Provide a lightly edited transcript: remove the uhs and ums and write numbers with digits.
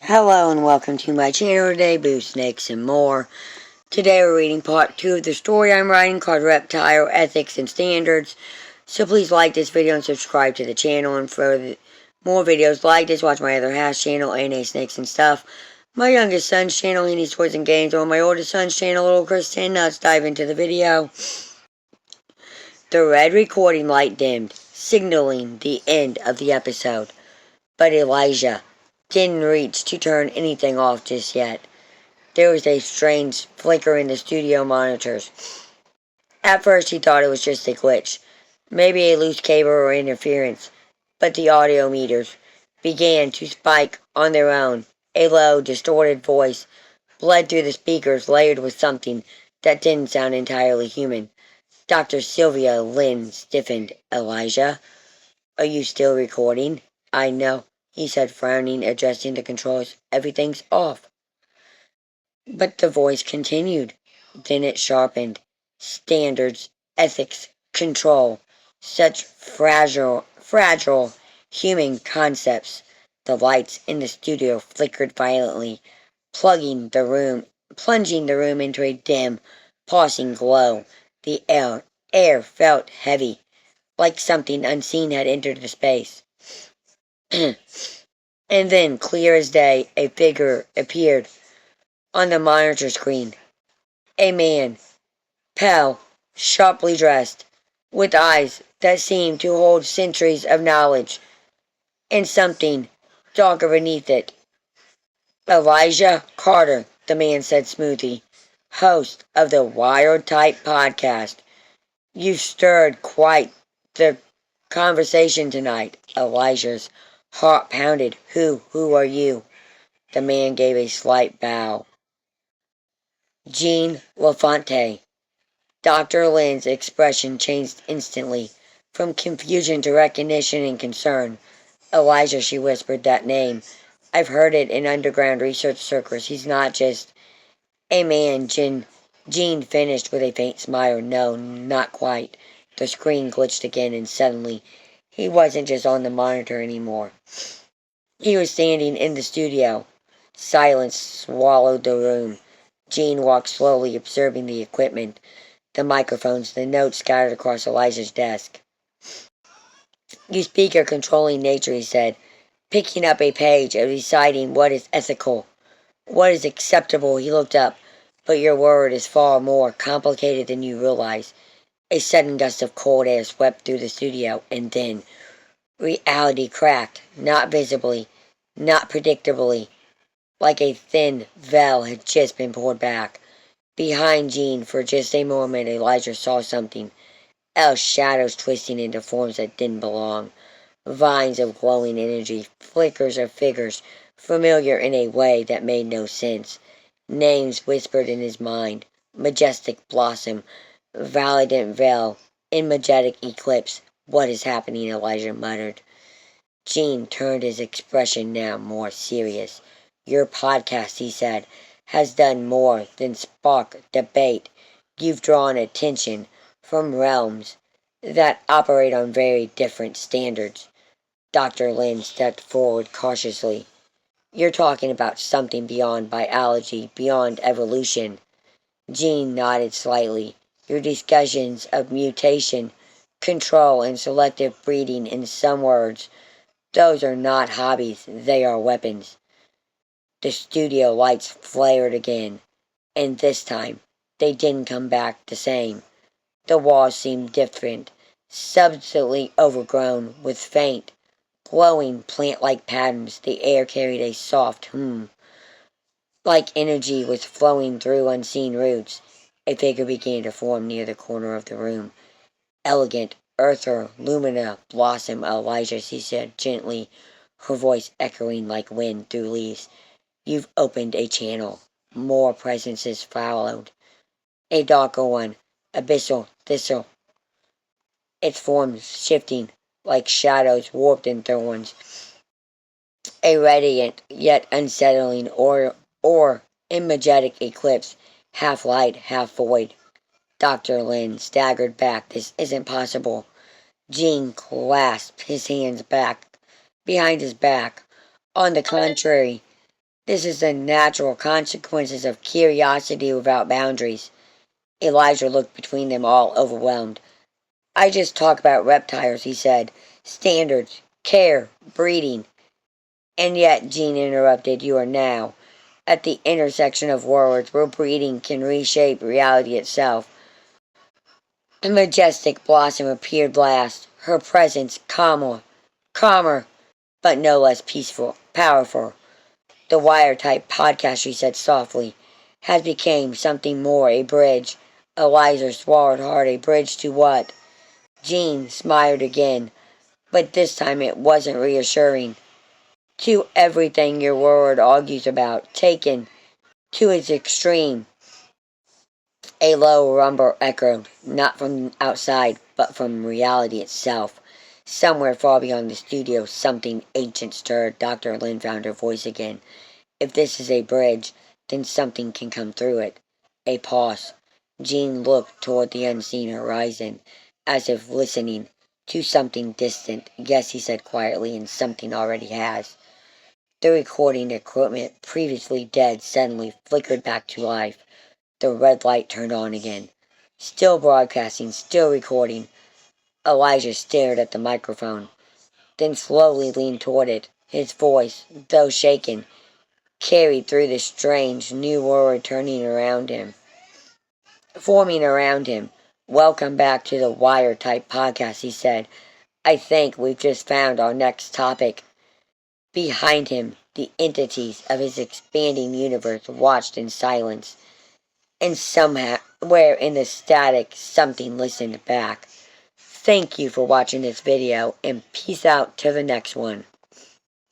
Hello and welcome to my channel today, Boo Snakes and more. Today we're reading part 2 of the story I'm writing called Reptile Ethics and Standards. So please like this video and subscribe to the channel, and for more videos like this, watch my other half's channel, A&A Snakes and Stuff, my youngest son's channel, Henny's Toys and Games, or my oldest son's channel, Little Kristen. Let's dive into the video. The red recording light dimmed, signaling the end of the episode. But Elijah didn't reach to turn anything off just yet. There was a strange flicker in the studio monitors. At first he thought it was just a glitch, maybe a loose cable or interference, but the audio meters began to spike on their own. A low, distorted voice bled through the speakers, layered with something that didn't sound entirely human. Dr. Sylvia Lynn stiffened. Elijah, are you still recording? I know, he said, frowning, adjusting the controls. Everything's off. But the voice continued. Then it sharpened. Standards, ethics, control. Such fragile human concepts. The lights in the studio flickered violently, plunging the room into a dim, pulsing glow. The air felt heavy, like something unseen had entered the space. And then, clear as day, a figure appeared on the monitor screen. A man, pale, sharply dressed, with eyes that seemed to hold centuries of knowledge, and something darker beneath it. Elijah Carter, the man said smoothly, host of the Wild Type podcast. You've stirred quite the conversation tonight. Elijah's heart pounded. Who are you? The man gave a slight bow. Jean LaFontaine. Dr. Lynn's expression changed instantly, from confusion to recognition and concern. Elijah, she whispered, that name. I've heard it in underground research circles. He's not just a man, Jean finished with a faint smile. No, not quite. The screen glitched again, and suddenly he wasn't just on the monitor anymore. He was standing in the studio. Silence swallowed the room. Jean walked slowly, observing the equipment, the microphones, the notes scattered across Elijah's desk. You speak your controlling nature, he said, picking up a page and deciding what is ethical, what is acceptable. He looked up. But your word is far more complicated than you realize. A sudden gust of cold air swept through the studio, and then reality cracked, not visibly, not predictably, like a thin veil had just been pulled back. Behind Jean, for just a moment, Elijah saw something else, shadows twisting into forms that didn't belong. Vines of glowing energy, flickers of figures, familiar in a way that made no sense. Names whispered in his mind. Majestic Blossom, Valiant Veil, in majestic eclipse. What is happening? Elijah muttered. Jean turned, his expression now more serious. Your podcast, he said, has done more than spark debate. You've drawn attention from realms that operate on very different standards. Dr. Lynn stepped forward cautiously. You're talking about something beyond biology, beyond evolution. Jean nodded slightly. Your discussions of mutation, control, and selective breeding, in some words, those are not hobbies, they are weapons. The studio lights flared again, and this time they didn't come back the same. The walls seemed different, subtly overgrown with faint, glowing plant-like patterns. The air carried a soft hum, like energy was flowing through unseen roots. A figure began to form near the corner of the room. Elegant, Earther, Lumina, Blossom, Elijah, she said gently, her voice echoing like wind through leaves. You've opened a channel. More presences followed. A darker one, abyssal, thistle, its forms shifting like shadows warped in thorns. A radiant yet unsettling or energetic eclipse, half light, half void. Dr. Lynn staggered back. This isn't possible. Jean clasped his hands back behind his back. On the contrary, this is the natural consequences of curiosity without boundaries. Elijah looked between them, all overwhelmed. I just talk about reptiles, he said. Standards, care, breeding. And yet, Jean interrupted, you are now at the intersection of worlds where breeding can reshape reality itself. A majestic blossom appeared last, her presence calmer, but no less peaceful, powerful. The wire-type podcast, she said softly, has become something more, a bridge. Eliza swallowed hard, a bridge to what? Jean smiled again, but this time it wasn't reassuring. To everything your world argues about, taken to its extreme. A low rumble echoed, not from outside, but from reality itself. Somewhere far beyond the studio, something ancient stirred. Dr. Lin found her voice again. If this is a bridge, then something can come through it. A pause. Jean looked toward the unseen horizon, as if listening to something distant. Yes, he said quietly, and something already has. The recording equipment, previously dead, suddenly flickered back to life. The red light turned on again. Still broadcasting, still recording. Elijah stared at the microphone, then slowly leaned toward it. His voice, though shaken, carried through the strange new world forming around him. Welcome back to the Wire Type Podcast, he said. I think we've just found our next topic. Behind him, the entities of his expanding universe watched in silence. And somewhere in the static, something listened back. Thank you for watching this video, and peace out to the next one.